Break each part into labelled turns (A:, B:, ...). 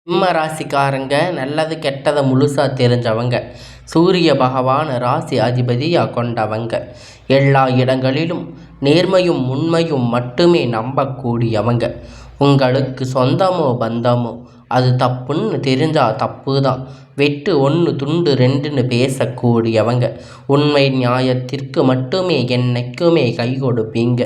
A: சிம்ம ராசிக்காரங்க நல்லது கெட்டதை முழுசாக தெரிஞ்சவங்க. சூரிய பகவான் ராசி அதிபதியாக கொண்டவங்க. எல்லா இடங்களிலும் நேர்மையும் உண்மையும் மட்டுமே நம்பக்கூடியவங்க. உங்களுக்கு சொந்தமோ பந்தமோ அது தப்புன்னு தெரிஞ்சால் தப்பு தான். வெட்டு ஒன்று துண்டு ரெண்டுன்னு பேசக்கூடியவங்க. உண்மை நியாயத்திற்கு மட்டுமே என்னைக்குமே கை கொடுப்பீங்க.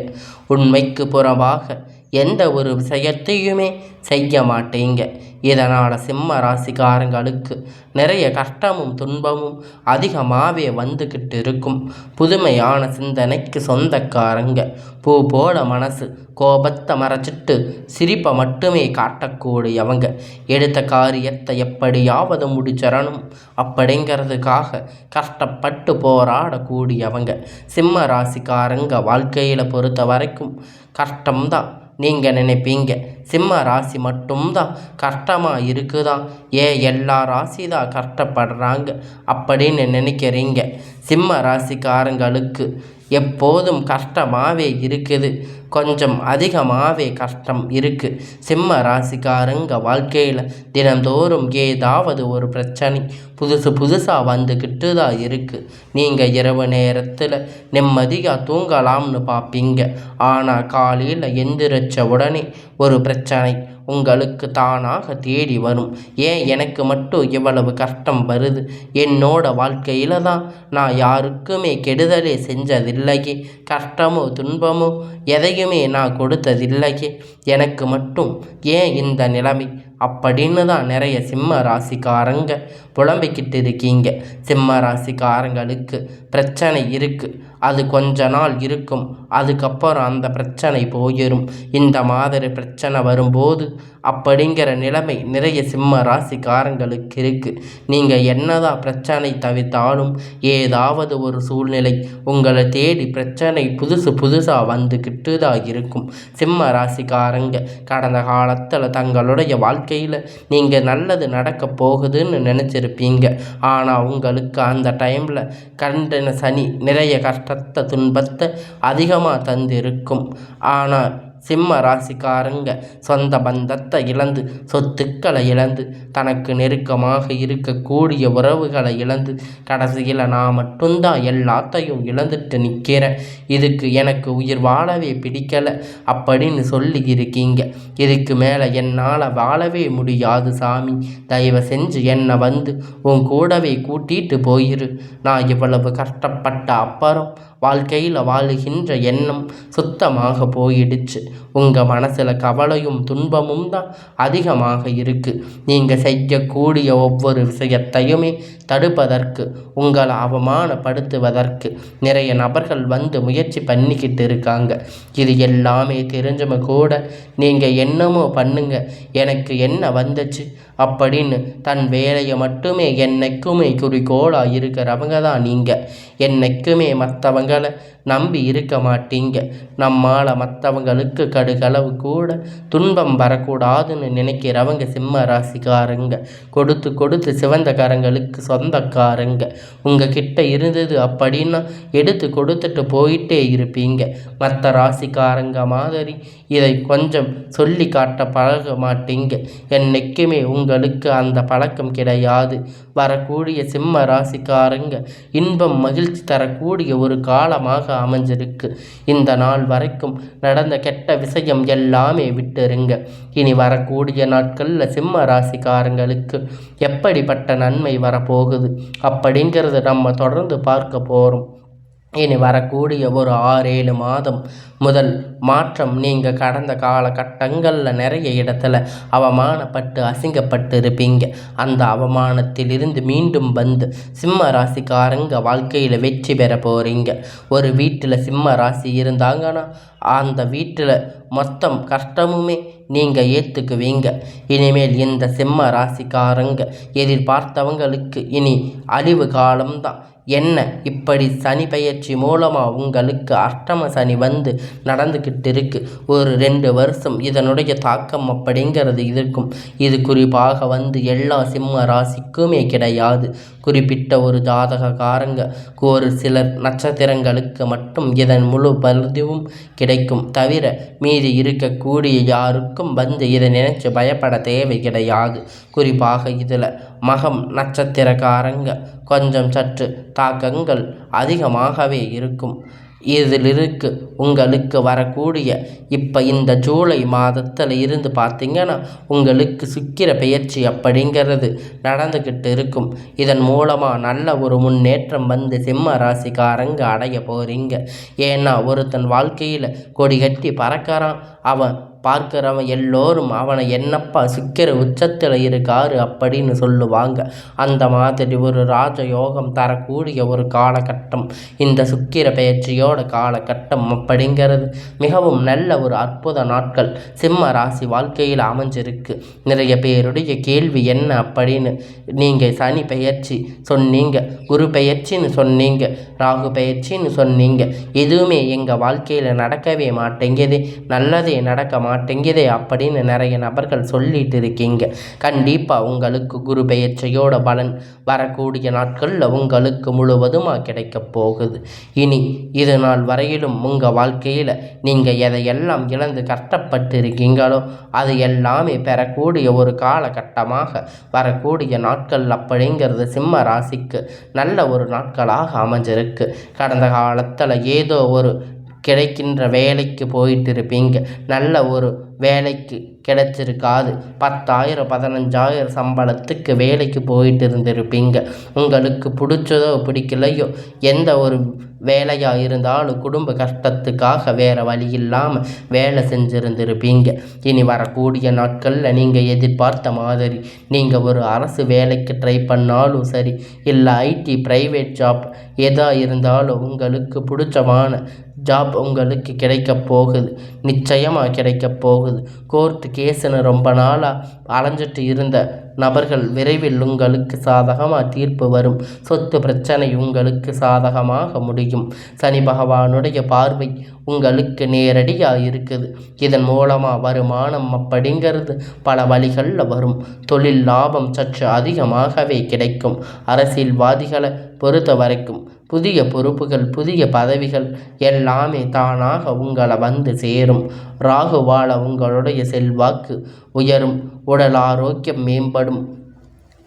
A: உண்மைக்கு புறம்பாக எந்த ஒரு விஷயத்தையுமே செய்ய மாட்டீங்க. இதனால் சிம்ம ராசிக்காரங்களுக்கு நிறைய கஷ்டமும் துன்பமும் அதிகமாகவே வந்துக்கிட்டு இருக்கும். புதுமையான சிந்தனைக்கு சொந்தக்காரங்க. பூ போல மனசு, கோபத்தை மறைச்சிட்டு சிரிப்பை மட்டுமே காட்டக்கூடியவங்க. எடுத்த காரியத்தை எப்படியாவது முடிச்சிடணும் அப்படிங்கிறதுக்காக கஷ்டப்பட்டு போராடக்கூடியவங்க. சிம்ம ராசிக்காரங்க வாழ்க்கையில் பொறுத்த வரைக்கும் கஷ்டம்தான் நீங்கள் நினைப்பீங்க. சிம்ம ராசி மட்டும்தான் கஷ்டமாக இருக்குதான், எல்லா ராசி தான் கஷ்டப்படுறாங்க அப்படின்னு நினைக்கிறீங்க. சிம்ம ராசிக்காரங்களுக்கு எப்போதும் கஷ்டமாகவே இருக்குது. கொஞ்சம் அதிகமாகவே கஷ்டம் இருக்குது. சிம்ம ராசிக்காரங்க வாழ்க்கையில் தினந்தோறும் ஏதாவது ஒரு பிரச்சனை புதுசாக வந்துக்கிட்டு தான் இருக்குது. நீங்கள் இரவு நேரத்தில் நிம்மதியாக தூங்கலாம்னு பார்ப்பீங்க. ஆனால் காலையில் எந்திரிச்ச உடனே ஒரு பிரச்சனை உங்களுக்கு தானாக தேடி வரும். எனக்கு மட்டும் இவ்வளவு கஷ்டம் வருது? என்னோட வாழ்க்கையில் தான் நான் யாருக்குமே கெடுதலே செஞ்சதில்லையே, கஷ்டமோ துன்பமோ எதையுமே நான் கொடுத்ததில்லையே, எனக்கு மட்டும் இந்த நிலைமை அப்படின்னு தான் நிறைய சிம்ம ராசிக்காரங்க புலம்பிக்கிட்டு இருக்கீங்க. சிம்ம ராசிக்காரங்களுக்கு பிரச்சனை இருக்குது. அது கொஞ்ச நாள் இருக்கும். அதுக்கப்புறம் அந்த பிரச்சனை போயிடும். இந்த மாதிரி பிரச்சனை வரும்போது அப்படிங்கிற நிலைமை நிறைய சிம்ம ராசிக்காரங்களுக்கு இருக்குது. நீங்கள் என்னதான் பிரச்சனை தவிர்த்தாலும் ஏதாவது ஒரு சூழ்நிலை உங்களை தேடி பிரச்சனை புதுசாக வந்துக்கிட்டு தான் இருக்கும். சிம்ம ராசிக்காரங்க கடந்த காலத்தில் தங்களுடைய வாழ்க்கையில் நீங்கள் நல்லது நடக்க போகுதுன்னு நினச்சிருப்பீங்க. ஆனால் உங்களுக்கு அந்த டைமில் கண்டன சனி நிறைய கஷ்டத்தை துன்பத்தை அதிகமாக தந்திருக்கும். ஆனால் சிம்ம ராசிக்காரங்க சொந்த பந்தத்தை இழந்து, சொத்துக்களை இழந்து, தனக்கு நெருக்கமாக இருக்கக்கூடிய உறவுகளை இழந்து, கடைசியில் நான் மட்டும்தான் எல்லாத்தையும் இழந்துட்டு நிற்கிறேன், இதுக்கு எனக்கு உயிர் வாழவே பிடிக்கலை அப்படின்னு சொல்லி இருக்கீங்க. இதுக்கு மேலே என்னால் வாழவே முடியாது சாமி, தயவு செஞ்சு என்னை வந்து உன் கூடவே கூட்டிகிட்டு போயிரு. நான் இவ்வளவு கஷ்டப்பட்ட அப்புறம் வாழ்க்கையில் வாழுகின்ற எண்ணம் சுத்தமாக போயிடுச்சு. உங்கள் மனசில் கவலையும் துன்பமும் தான் அதிகமாக இருக்குது. நீங்கள் செய்யக்கூடிய ஒவ்வொரு விஷயத்தையுமே தடுப்பதற்கு, உங்களை அவமானப்படுத்துவதற்கு நிறைய நபர்கள் வந்து முயற்சி பண்ணிக்கிட்டு இருக்காங்க. இது எல்லாமே தெரிஞ்சவங்க கூட நீங்கள் என்னமோ பண்ணுங்க, எனக்கு என்ன வந்துச்சு அப்படின்னு தன் வேலையை மட்டுமே என்னைக்குமே குறிக்கோளாக இருக்கிறவங்க தான் நீங்கள். என்னைக்குமே மற்றவங்களை நம்பி இருக்க மாட்டீங்க. நம்மால் மற்றவங்களுக்கு கடுகளவு கூட துன்பம் வரக்கூடாதுன்னு நினைக்கிறவங்க சிம்ம ராசிக்காரங்க. கொடுத்து சிவந்தக்காரங்களுக்கு சொந்தக்காரங்க. உங்கள் கிட்ட இருந்தது அப்படின்னா எடுத்து கொடுத்துட்டு போயிட்டே இருப்பீங்க. மற்ற ராசிக்காரங்க மாதிரி இதை கொஞ்சம் சொல்லி காட்ட பழக மாட்டீங்க. என்னைக்குமே உங்களுக்கு அந்த பழக்கம் கிடையாது. வரக்கூடிய சிம்ம ராசிக்காரங்க இன்பம் மகிழ்ச்சி தரக்கூடிய ஒரு காலமாக அமைஞ்சிருக்கு. இந்த நாள் வரைக்கும் நடந்த கெட்ட விஷயம் எல்லாமே விட்டுருங்க. இனி வரக்கூடிய நாட்களில் சிம்ம ராசிக்காரங்களுக்கு எப்படிப்பட்ட நன்மை வரப்போகுது அப்படிங்கிறது நம்ம தொடர்ந்து பார்க்க போகிறோம். இனி வரக்கூடிய ஒரு 6-7 மாதம் முதல் மாற்றம். நீங்கள் கடந்த காலகட்டங்களில் நிறைய இடத்துல அவமானப்பட்டு அசிங்கப்பட்டு இருப்பீங்க. அந்த அவமானத்திலிருந்து மீண்டும் வந்து சிம்ம ராசிக்காரங்க வாழ்க்கையில் வெற்றி பெற போகிறீங்க. ஒரு வீட்டில் சிம்ம ராசி இருந்தாங்கன்னா அந்த வீட்டில் மொத்தம் கஷ்டமுமே நீங்கள் ஏற்றுக்குவீங்க. இனிமேல் இந்த சிம்ம ராசிக்காரங்க எதிர்பார்த்தவங்களுக்கு இனி அழிவு காலம்தான். என்ன இப்படி சனி பெயர்ச்சி மூலமாக உங்களுக்கு அஷ்டம சனி வந்து நடந்துக்கிட்டு இருக்கு. ஒரு 2 வருஷம் இதனுடைய தாக்கம் அப்படிங்கிறது இருக்கும். இது குறிப்பாக வந்து எல்லா சிம்ம ராசிக்குமே கிடையாது. குறிப்பிட்ட ஒரு ஜாதகக்காரங்க ஒரு சிலர் நட்சத்திரங்களுக்கு மட்டும் இதன் முழு பதிவும் கிடைக்கும். தவிர மீதி இருக்கக்கூடிய யாருக்கும் வந்து இதை நினைச்சு பயப்பட தேவை கிடையாது. குறிப்பாக இதில் மகம் நட்சத்திரக்காரங்க கொஞ்சம் சற்று தாக்கங்கள் அதிகமாகவே இருக்கும். இதிலிருக்கு உங்களுக்கு வரக்கூடிய இப்போ இந்த ஜூலை மாதத்தில் இருந்து பார்த்திங்கன்னா உங்களுக்கு சுக்கிர பெயர்ச்சி அப்படிங்கிறது நடந்துக்கிட்டு இருக்கும். இதன் மூலமாக நல்ல ஒரு முன்னேற்றம் வந்து சிம்ம ராசிக்காரங்க அடைய போகிறீங்க. ஏன்னா ஒருத்தன் வாழ்க்கையில் கொடி கட்டி பறக்கிறான், அவன் பார்க்கிறவன் எல்லோரும் அவனை என்னப்பா சுக்கிர உச்சத்தில் இருக்காரு அப்படின்னு சொல்லுவாங்க. அந்த மாதிரி ஒரு ராஜயோகம் தரக்கூடிய ஒரு காலகட்டம் இந்த சுக்கிர பெயர்ச்சியோட காலகட்டம் அப்படிங்கிறது மிகவும் நல்ல ஒரு அற்புத நாட்கள் சிம்ம ராசி வாழ்க்கையில் அமைஞ்சிருக்கு. நிறைய பேருடைய கேள்வி என்ன அப்படின்னு, நீங்கள் சனி பெயர்ச்சி சொன்னீங்க, குரு பெயர்ச்சின்னு சொன்னீங்க, ராகு பெயர்ச்சின்னு சொன்னீங்க, எதுவுமே எங்கள் வாழ்க்கையில் நடக்கவே மாட்டேங்குது, நல்லதே நடக்க மாட்டேங்குதே அப்படின்னு நிறைய நபர்கள் சொல்லிட்டு இருக்கீங்க. கண்டிப்பாக உங்களுக்கு குரு பெயர்ச்சியோட பலன் வரக்கூடிய நாட்களில் உங்களுக்கு முழுவதுமாக கிடைக்க போகுது. இனி இது நாள் வரையிலும் உங்கள் வாழ்க்கையில் நீங்கள் எதையெல்லாம் இழந்து கஷ்டப்பட்டு இருக்கீங்களோ அது எல்லாமே பெறக்கூடிய ஒரு காலகட்டமாக வரக்கூடிய நாட்கள் அப்படிங்கிறது சிம்ம ராசிக்கு நல்ல ஒரு நாட்களாக அமைஞ்சிருக்கு. கடந்த காலத்தில் ஏதோ ஒரு கிடைக்கின்ற வேலைக்கு போயிட்டு இருப்பீங்க, நல்ல ஒரு வேலைக்கு கிடைச்சிருக்காது, 10,000 15,000 சம்பளத்துக்கு வேலைக்கு போயிட்டு இருந்திருப்பீங்க. உங்களுக்கு பிடிச்சதோ பிடிக்கலையோ எந்த ஒரு வேலையாக இருந்தாலும் குடும்ப கஷ்டத்துக்காக வேறு வழி இல்லாமல் வேலை செஞ்சுருந்துருப்பீங்க. இனி வரக்கூடிய நாட்களில் நீங்கள் எதிர்பார்த்த மாதிரி நீங்கள் ஒரு அரசு வேலைக்கு ட்ரை பண்ணாலும் சரி, இல்லை ஐடி ப்ரைவேட் ஜாப் எதாக இருந்தாலும் உங்களுக்கு பிடிச்சமான ஜாப் உங்களுக்கு கிடைக்க போகுது, நிச்சயமாக கிடைக்க போகுது. கோர்ட்டு கேஸுன்னு ரொம்ப நாளாக அலைஞ்சிட்டு இருந்த நபர்கள் விரைவில் உங்களுக்கு சாதகமாக தீர்ப்பு வரும். சொத்து பிரச்சனை உங்களுக்கு சாதகமாக முடியும். சனி பகவானுடைய பார்வை உங்களுக்கு நேரடியாக இருக்குது. இதன் மூலமாக வருமானம் அப்படிங்கிறது பல வழிகளில் வரும். தொழில் லாபம் சற்று அதிகமாகவே கிடைக்கும். அரசியல்வாதிகளை பொறுத்த வரைக்கும் புதிய பொறுப்புகள் புதிய பதவிகள் எல்லாமே தானாக உங்களை வந்து சேரும். ராகுவால உங்களுடைய செல்வாக்கு உயரும், உடல் ஆரோக்கியம் மேம்படும்,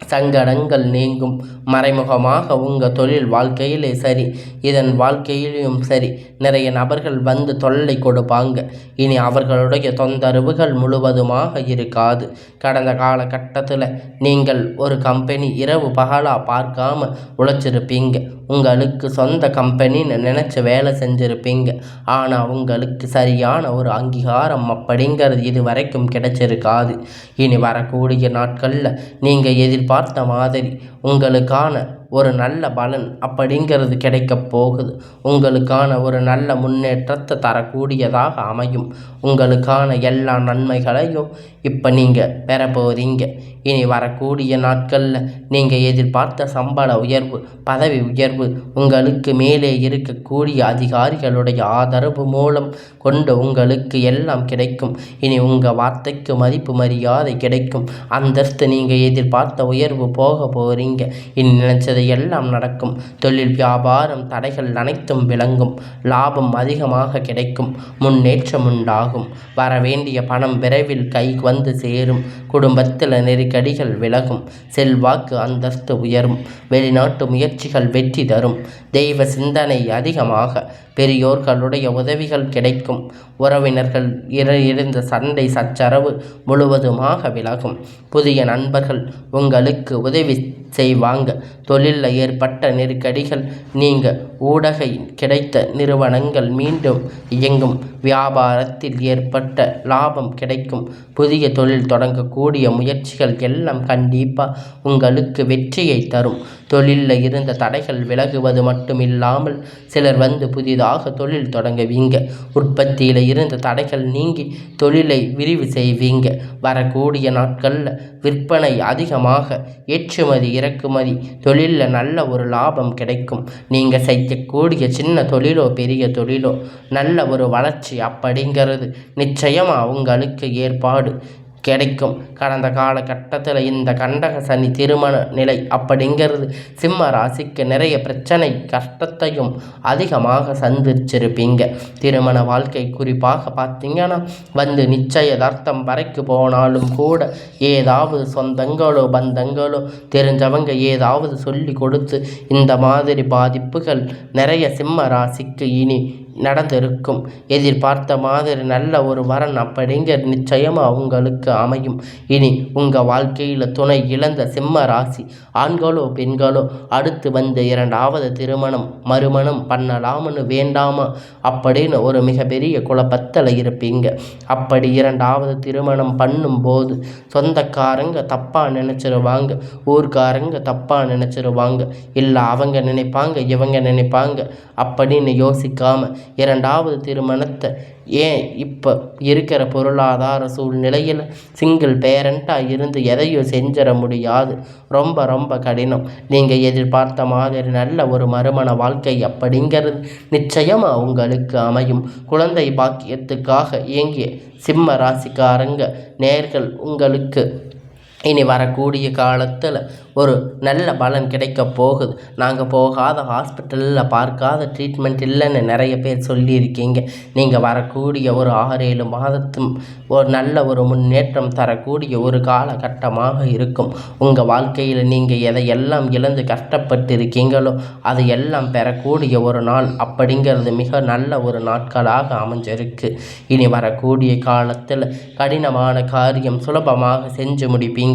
A: சங்கடங்கள் நீங்கும். மறைமுகமாக உங்கள் தொழில் வாழ்க்கையிலே சரி, இதன் வாழ்க்கையிலும் சரி, நிறைய நபர்கள் வந்து தொல்லை கொடுப்பாங்க. இனி அவர்களுடைய தொந்தரவுகள் முழுவதுமாக இருக்காது. கடந்த காலகட்டத்தில் நீங்கள் ஒரு கம்பெனி இரவு பகலாக பார்க்காம உழைச்சிருப்பீங்க. உங்களுக்கு சொந்த கம்பெனின்னு நினச்சி வேலை செஞ்சுருப்பீங்க. ஆனால் உங்களுக்கு சரியான ஒரு அங்கீகாரம் அப்படிங்கிறது இது வரைக்கும் கிடைச்சிருக்காது. இனி வரக்கூடிய நாட்களில் நீங்கள் எதிர்பார்த்த மாதிரி உங்களுக்கான ஒரு நல்ல பலன் அப்படிங்கிறது கிடைக்க போகுது. உங்களுக்கான ஒரு நல்ல முன்னேற்றத்தை தரக்கூடியதாக அமையும். உங்களுக்கான எல்லா நன்மைகளையும் இப்போ நீங்கள் பெற போகிறீங்க. இனி வரக்கூடிய நாட்களில் நீங்கள் எதிர்பார்த்த சம்பள உயர்வு, பதவி உயர்வு, உங்களுக்கு மேலே இருக்கக்கூடிய அதிகாரிகளுடைய ஆதரவு மூலம் கொண்டு உங்களுக்கு எல்லாம் கிடைக்கும். இனி உங்கள் வார்த்தைக்கு மதிப்பு மரியாதை கிடைக்கும். அந்தஸ்து நீங்கள் எதிர்பார்த்த உயர்வு போக போகிறீங்க. இனி நினைச்சது எல்லாம் நடக்கும். தொழில் வியாபாரம் தடைகள் அனைத்தும் விளங்கும். லாபம் அதிகமாக கிடைக்கும். முன்னேற்றம் உண்டாகும். வரவேண்டிய பணம் விரைவில் கைக்கு வந்து சேரும். குடும்பத்தில் நெருக்கடிகள் விலகும். செல்வாக்கு அந்தஸ்து உயரும். வெளிநாட்டு முயற்சிகள் வெற்றி தரும். தெய்வ சிந்தனை அதிகமாக, பெரியோர்களுடைய உதவிகள் கிடைக்கும். உறவினர்கள் இருந்த சண்டை சச்சரவு முழுவதுமாக விலகும். புதிய நண்பர்கள் உங்களுக்கு உதவி செய்வாங்க. தொழிலில் ஏற்பட்ட நெருக்கடிகள் நீங்க. ஊடகை கிடைத்த நிறுவனங்கள் மீண்டும் இயங்கும். வியாபாரத்தில் ஏற்பட்ட லாபம் கிடைக்கும். புதிய தொழில் தொடங்கக்கூடிய முயற்சிகள் எல்லாம் கண்டிப்பாக உங்களுக்கு வெற்றியை தரும். தொழிலில் இருந்த தடைகள் விலகுவது மட்டும் இல்லாமல் சிலர் வந்து புதிதாக தொழில் தொடங்குவீங்க. உற்பத்தியில் இருந்த தடைகள் நீங்கி தொழிலை விரிவு செய்வீங்க. வரக்கூடிய நாட்களில் விற்பனை அதிகமாக, ஏற்றுமதி இறக்குமதி தொழிலில் நல்ல ஒரு லாபம் கிடைக்கும். நீங்கள் செய்யக்கூடிய சின்ன தொழிலோ பெரிய தொழிலோ நல்ல ஒரு வளர்ச்சி அப்படிங்கிறது நிச்சயமாக உங்களுக்கு ஏற்பாடு கிடைக்கும். கடந்த காலகட்டத்தில் இந்த கண்டக சனி திருமண நிலை அப்படிங்கிறது சிம்ம ராசிக்கு நிறைய பிரச்சனை கஷ்டத்தையும் அதிகமாக சந்திச்சிருப்பீங்க. திருமண வாழ்க்கை குறிப்பாக பார்த்தீங்கன்னா வந்து நிச்சயதார்த்தம் வரைக்கு போனாலும் கூட ஏதாவது சொந்தங்களோ பந்தங்களோ தெரிஞ்சவங்க ஏதாவது சொல்லி கொடுத்து இந்த மாதிரி பாதிப்புகள் நிறைய சிம்ம ராசிக்கு இனி நடந்திருக்கும். எதிர்பார்த்த மாதிரி நல்ல ஒரு வரன் அப்படிங்கிற நிச்சயமாக உங்களுக்கு அமையும். இனி உங்கள் வாழ்க்கையில் துணை இழந்த சிம்ம ராசி ஆண்களோ பெண்களோ அடுத்து வந்து இரண்டாவது திருமணம் மறுமணம் பண்ணலாம்னு வேண்டாமா அப்படின்னு ஒரு மிகப்பெரிய குழப்பத்தில் இருப்பீங்க. அப்படி இரண்டாவது திருமணம் பண்ணும்போது சொந்தக்காரங்க தப்பாக நினச்சிருவாங்க, ஊர்க்காரங்க தப்பாக நினச்சிருவாங்க, இல்லை அவங்க நினைப்பாங்க இவங்க நினைப்பாங்க அப்படின்னு யோசிக்காமல் இரண்டாவது திருமணத்தை ஏன் இப்போ இருக்கிற பொருளாதார சூழ்நிலையில் சிங்கிள் பேரண்ட்டாக இருந்து எதையும் செஞ்சிட முடியாது. ரொம்ப ரொம்ப கடினம். நீங்கள் எதிர்பார்த்த மாதிரி நல்ல ஒரு மறுமண வாழ்க்கை அப்படிங்கிறது நிச்சயமாக உங்களுக்கு அமையும். குழந்தை பாக்கியத்துக்காக இயங்கிய சிம்ம ராசிக்காரங்க நேர்கள் உங்களுக்கு இனி வரக்கூடிய காலத்தில் ஒரு நல்ல பலன் கிடைக்க போகுது. நாங்கள் போகாத ஹாஸ்பிட்டலில் பார்க்காத ட்ரீட்மெண்ட் இல்லைன்னு நிறைய பேர் சொல்லியிருக்கீங்க. நீங்கள் வரக்கூடிய ஒரு 6-7 மாதத்தும் ஒரு நல்ல ஒரு முன்னேற்றம் தரக்கூடிய ஒரு காலகட்டமாக இருக்கும். உங்கள் வாழ்க்கையில் நீங்கள் எதையெல்லாம் இழந்து கஷ்டப்பட்டு இருக்கீங்களோ அது எல்லாம் பெறக்கூடிய ஒரு நாள் அப்படிங்கிறது மிக நல்ல ஒரு நாட்களாக அமைஞ்சிருக்கு. இனி வரக்கூடிய காலத்தில் கடினமான காரியம் சுலபமாக செஞ்சு முடிப்பீங்க.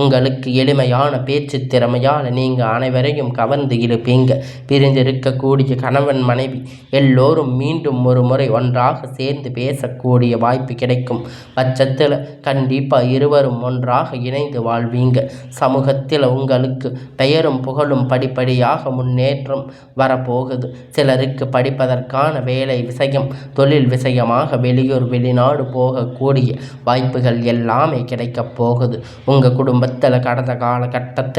A: உங்களுக்கு எளிமையான பேச்சு திறமையால் நீங்கள் அனைவரையும் கவர்ந்து இருப்பீங்க. பிரிந்திருக்கக்கூடிய கணவன் மனைவி எல்லோரும் மீண்டும் ஒரு முறை ஒன்றாக சேர்ந்து பேசக்கூடிய வாய்ப்பு கிடைக்கும் பட்சத்தில் கண்டிப்பாக இருவரும் ஒன்றாக இணைந்து வாழ்வீங்க. சமூகத்தில் உங்களுக்கு பெயரும் புகழும் படிப்படியாக முன்னேற்றம் வரப்போகுது. சிலருக்கு படிப்பதற்கான வேலை விஷயம், தொழில் விஷயமாக வெளியூர் வெளிநாடு போகக்கூடிய வாய்ப்புகள் எல்லாமே கிடைக்கப் போகுது. உங்கள் குடும்பத்தில் கடந்த காலகட்டத்தில்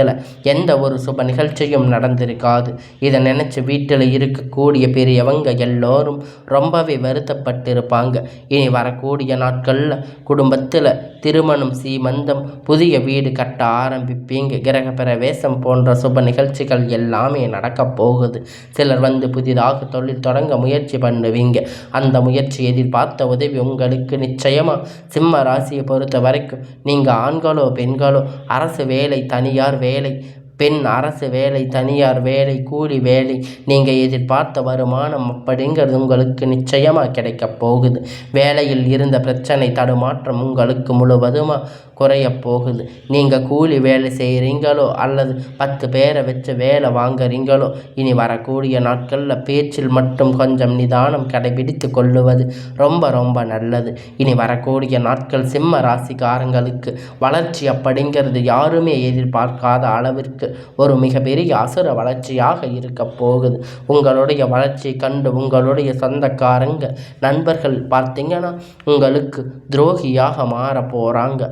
A: எந்த ஒரு சுப நிகழ்ச்சியும் நடந்திருக்காது. இதை நினச்சி வீட்டில் இருக்கக்கூடிய பெரியவங்க எல்லோரும் ரொம்பவே வருத்தப்பட்டிருப்பாங்க. இனி வரக்கூடிய நாட்களில் குடும்பத்தில் திருமணம், சீமந்தம், புதிய வீடு கட்ட ஆரம்பிப்பீங்க. கிரக பிரவேசம் போன்ற சுப நிகழ்ச்சிகள் எல்லாமே நடக்கப் போகுது. சிலர் வந்து புதிதாக தொழில் தொடங்க முயற்சி பண்ணுவீங்க. அந்த முயற்சி எதிர்பார்த்த உதவி உங்களுக்கு நிச்சயமாக சிம்ம ராசியை பொறுத்த வரைக்கும் நீங்கள் ஆண்களோ பெண்களோ அரசு வேலை, தனியார் வேலை, பெண் அரசு வேலை, தனியார் வேலை, கூலி வேலை, நீங்கள் எதிர்பார்த்த வருமானம் அப்படிங்கிறது உங்களுக்கு நிச்சயமாக கிடைக்கப் போகுது. வேலையில் இருந்த பிரச்சனை தடுமாற்றம் உங்களுக்கு முழுவதுமாக குறையப் போகுது. நீங்கள் கூலி வேலை செய்கிறீங்களோ அல்லது 10 பேரை வச்சு வேலை வாங்குறீங்களோ இனி வரக்கூடிய நாட்களில் பேச்சில் மட்டும் கொஞ்சம் நிதானம் கடைபிடித்து கொள்ளுவது ரொம்ப ரொம்ப நல்லது. இனி வரக்கூடிய நாட்கள் சிம்ம ராசிக்காரங்களுக்கு வளர்ச்சி அப்படிங்கிறது யாருமே எதிர்பார்க்காத அளவிற்கு ஒரு மிகப்பெரிய அசுர வளர்ச்சியாக இருக்க போகுது. உங்களுடைய வளர்ச்சி கண்டு உங்களுடைய சொந்தக்காரங்க நண்பர்கள் பார்த்தீங்கன்னா உங்களுக்கு துரோகியாக மாற போகிறாங்க.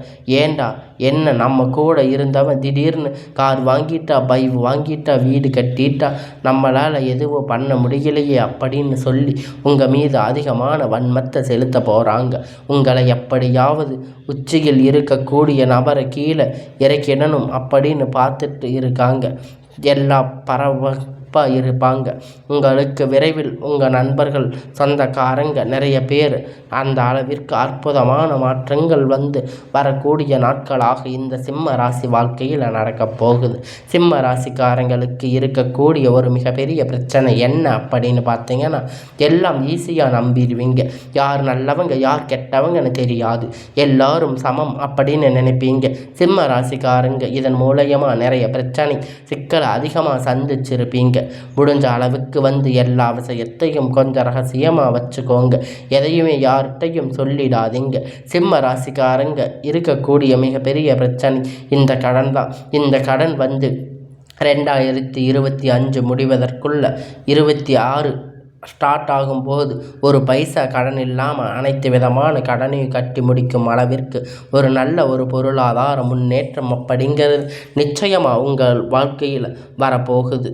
A: ஏண்டா என்ன நம்ம கூட இருந்தவன் திடீர்னு கார் வாங்கிட்டா, பைக் வாங்கிட்டா, வீடு கட்டிட்டா, நம்மளால் எதுவும் பண்ண முடியலையே அப்படின்னு சொல்லி உங்கள் மீது அதிகமான வன்மத்தை செலுத்த போகிறாங்க. உங்களை எப்படியாவது உச்சியில் இருக்கக்கூடிய நபரை கீழே இறக்கிடணும் அப்படின்னு பார்த்துட்டு இருக்காங்க. எல்லா இருப்பாங்க. உங்களுக்கு விரைவில் உங்கள் நண்பர்கள், சொந்தக்காரங்க நிறைய பேர் அந்த அளவிற்கு அற்புதமான மாற்றங்கள் வந்து வரக்கூடிய நாட்களாக இந்த சிம்ம ராசி வாழ்க்கையில் நடக்கப் போகுது. சிம்ம ராசிக்காரங்களுக்கு இருக்கக்கூடிய ஒரு மிகப்பெரிய பிரச்சனை என்ன அப்படின்னு பார்த்தீங்கன்னா, எல்லாம் ஈஸியாக நம்பிடுவீங்க. யார் நல்லவங்க யார் கெட்டவங்கன்னு தெரியாது, எல்லாரும் சமம் அப்படின்னு நினைப்பீங்க. சிம்ம ராசிக்காரங்க இதன் மூலயமா நிறைய பிரச்சனை சிக்கலை அதிகமாக சந்திச்சிருப்பீங்க. முடிஞ்ச அளவுக்கு வந்து எல்லா விஷயத்தையும் கொஞ்சம் ரகசியமாக வச்சுக்கோங்க. எதையுமே யார்கிட்டையும் சொல்லிடாதீங்க. சிம்ம ராசிக்காரங்க இருக்கக்கூடிய மிகப்பெரிய பிரச்சனை இந்த கடன் தான். இந்த கடன் வந்து 2025 முடிவதற்குள்ள 26 ஸ்டார்ட் ஆகும்போது ஒரு பைசா கடன் இல்லாமல் அனைத்து விதமான கடனையும் கட்டி முடிக்கும் அளவிற்கு ஒரு நல்ல ஒரு பொருளாதார முன்னேற்றம் அப்படிங்கிறது நிச்சயமாக உங்கள் வாழ்க்கையில் வரப்போகுது.